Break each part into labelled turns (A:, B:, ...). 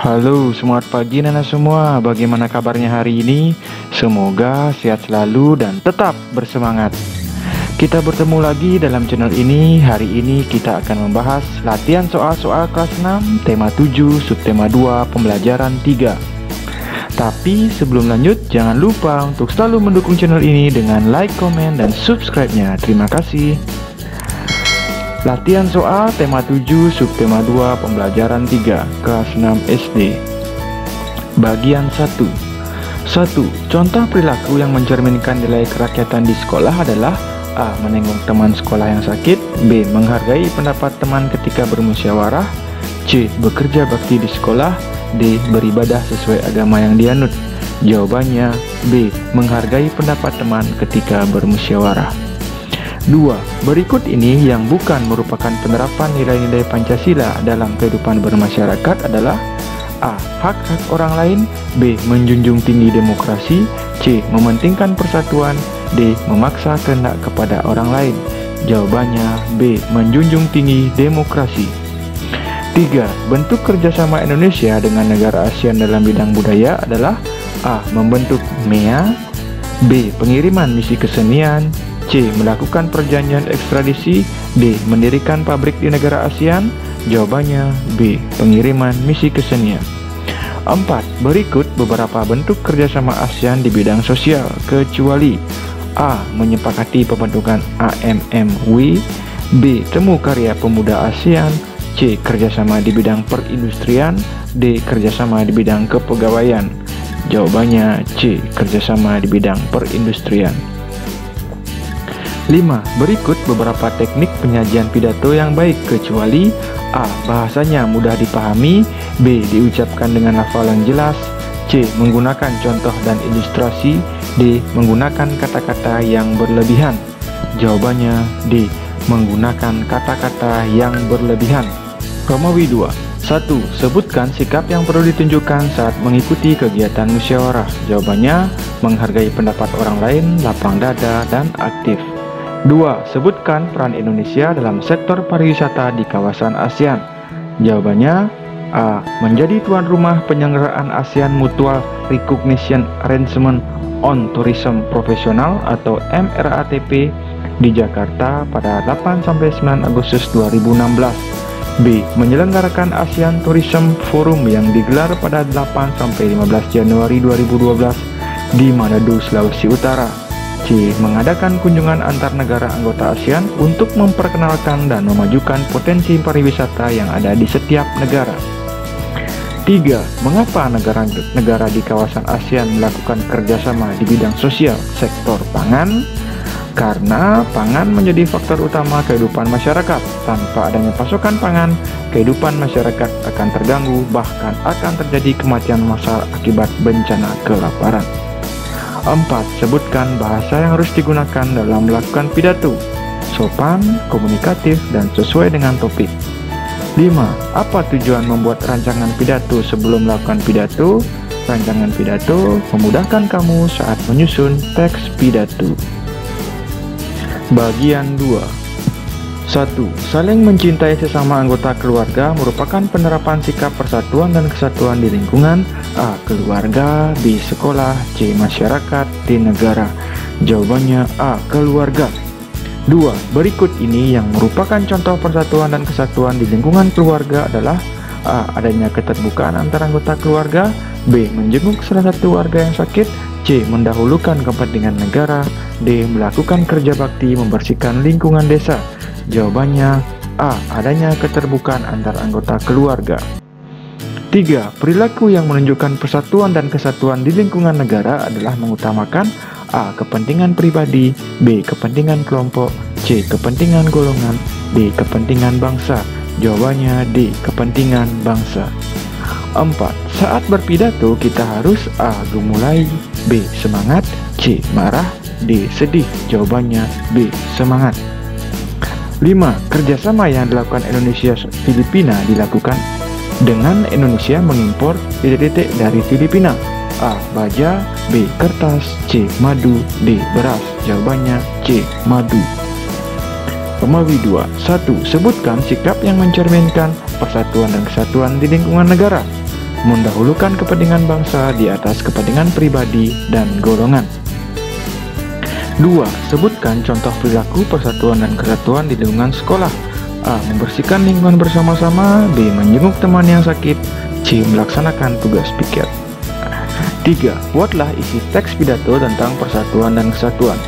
A: Halo, selamat pagi Nana semua. Bagaimana kabarnya hari ini? Semoga sehat selalu dan tetap bersemangat. Kita bertemu lagi dalam channel ini. Hari ini kita akan membahas latihan soal-soal kelas 6, tema 7, subtema 2, pembelajaran 3. Tapi sebelum lanjut, jangan lupa untuk selalu mendukung channel ini dengan like, komen, dan subscribe-nya. Terima kasih. Latihan soal tema 7, subtema 2, pembelajaran 3, kelas 6 SD. Bagian 1. 1. Contoh perilaku yang mencerminkan nilai kerakyatan di sekolah adalah A. Menengok teman sekolah yang sakit, B. Menghargai pendapat teman ketika bermusyawarah, C. Bekerja bakti di sekolah, D. Beribadah sesuai agama yang dianut. Jawabannya B. Menghargai pendapat teman ketika bermusyawarah. 2. Berikut ini yang bukan merupakan penerapan nilai-nilai Pancasila dalam kehidupan bermasyarakat adalah A. Hak-hak orang lain, B. Menjunjung tinggi demokrasi, C. Mementingkan persatuan, D. Memaksa kehendak kepada orang lain. Jawabannya B. Menjunjung tinggi demokrasi. 3. Bentuk kerjasama Indonesia dengan negara ASEAN dalam bidang budaya adalah A. Membentuk MEA, B. Pengiriman misi kesenian, C. Melakukan perjanjian ekstradisi, D. Mendirikan pabrik di negara ASEAN. Jawabannya B. Pengiriman misi kesenian. 4. Berikut beberapa bentuk kerjasama ASEAN di bidang sosial, kecuali A. Menyepakati pembentukan AMMW, B. Temu karya pemuda ASEAN, C. Kerjasama di bidang perindustrian, D. Kerjasama di bidang kepegawaian. Jawabannya C. Kerjasama di bidang perindustrian. 5. Berikut beberapa teknik penyajian pidato yang baik, kecuali A. Bahasanya mudah dipahami, B. Diucapkan dengan hafalan jelas, C. Menggunakan contoh dan ilustrasi, D. Menggunakan kata-kata yang berlebihan. Jawabannya D. Menggunakan kata-kata yang berlebihan. Romawi 2. 1. Sebutkan sikap yang perlu ditunjukkan saat mengikuti kegiatan musyawarah. Jawabannya menghargai pendapat orang lain, lapang dada, dan aktif. 2. Sebutkan peran Indonesia dalam sektor pariwisata di kawasan ASEAN. Jawabannya A. Menjadi tuan rumah penyelenggaraan ASEAN Mutual Recognition Arrangement on Tourism Professional atau MRATP di Jakarta pada 8-9 Agustus 2016. B. Menyelenggarakan ASEAN Tourism Forum yang digelar pada 8-15 Januari 2012 di Manado, Sulawesi Utara. C. Mengadakan kunjungan antar negara anggota ASEAN untuk memperkenalkan dan memajukan potensi pariwisata yang ada di setiap negara. 3. Mengapa negara-negara di kawasan ASEAN melakukan kerjasama di bidang sosial sektor pangan? Karena pangan menjadi faktor utama kehidupan masyarakat. Tanpa adanya pasokan pangan, kehidupan masyarakat akan terganggu, bahkan akan terjadi kematian massal akibat bencana kelaparan. 4. Sebutkan bahasa yang harus digunakan dalam melakukan pidato. Sopan, komunikatif, dan sesuai dengan topik. 5. Apa tujuan membuat rancangan pidato sebelum melakukan pidato? Rancangan pidato memudahkan kamu saat menyusun teks pidato. Bagian 2. 1. Saling mencintai sesama anggota keluarga merupakan penerapan sikap persatuan dan kesatuan di lingkungan. A. Keluarga, B. Sekolah, C. Masyarakat, D. Negara. Jawabannya A. Keluarga. 2. Berikut ini yang merupakan contoh persatuan dan kesatuan di lingkungan keluarga adalah A. Adanya keterbukaan antara anggota keluarga, B. Menjenguk salah satu warga yang sakit, C. Mendahulukan kepentingan negara, D. Melakukan kerja bakti membersihkan lingkungan desa. Jawabannya A. Adanya keterbukaan antar anggota keluarga. 3. Perilaku yang menunjukkan persatuan dan kesatuan di lingkungan negara adalah mengutamakan A. Kepentingan pribadi, B. Kepentingan kelompok, C. Kepentingan golongan, D. Kepentingan bangsa. Jawabannya D. Kepentingan bangsa. 4. Saat berpidato kita harus A. Gemulai, B. Semangat, C. Marah, D. Sedih. Jawabannya B. Semangat. 5. Kerjasama yang dilakukan Indonesia-Filipina dilakukan dengan Indonesia mengimpor titik-titik dari Filipina. A. Baja, B. Kertas, C. Madu, D. Beras. Jawabannya C. Madu. Romawi 2. 1. Sebutkan sikap yang mencerminkan persatuan dan kesatuan di lingkungan negara. mendahulukan kepentingan bangsa di atas kepentingan pribadi dan golongan. 2. Sebutkan contoh perilaku persatuan dan kesatuan di lingkungan sekolah. A. Membersihkan lingkungan bersama-sama. B. Menjenguk teman yang sakit. C. Melaksanakan tugas piket. 3. Buatlah isi teks pidato tentang persatuan dan kesatuan.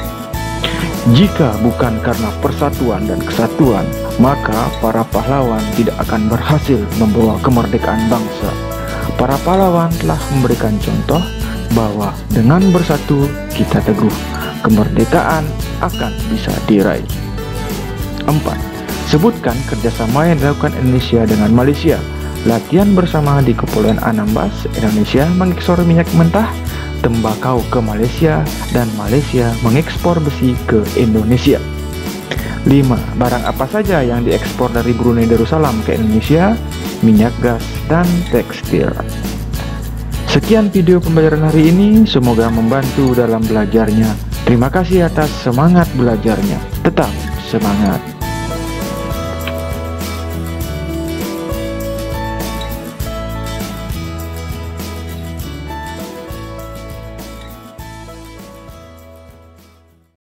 A: Jika bukan karena persatuan dan kesatuan, maka para pahlawan tidak akan berhasil membawa kemerdekaan bangsa. Para pahlawan telah memberikan contoh bahwa dengan bersatu kita teguh, kemerdekaan akan bisa diraih. 4. Sebutkan kerjasama yang dilakukan Indonesia dengan Malaysia. Latihan bersama di Kepulauan Anambas, Indonesia mengekspor minyak mentah, tembakau ke Malaysia, dan Malaysia mengekspor besi ke Indonesia. 5. Barang apa saja yang diekspor dari Brunei Darussalam ke Indonesia? Minyak gas dan tekstil. Sekian video pembelajaran hari ini, semoga membantu dalam belajarnya. Terima kasih atas semangat belajarnya. Tetap semangat.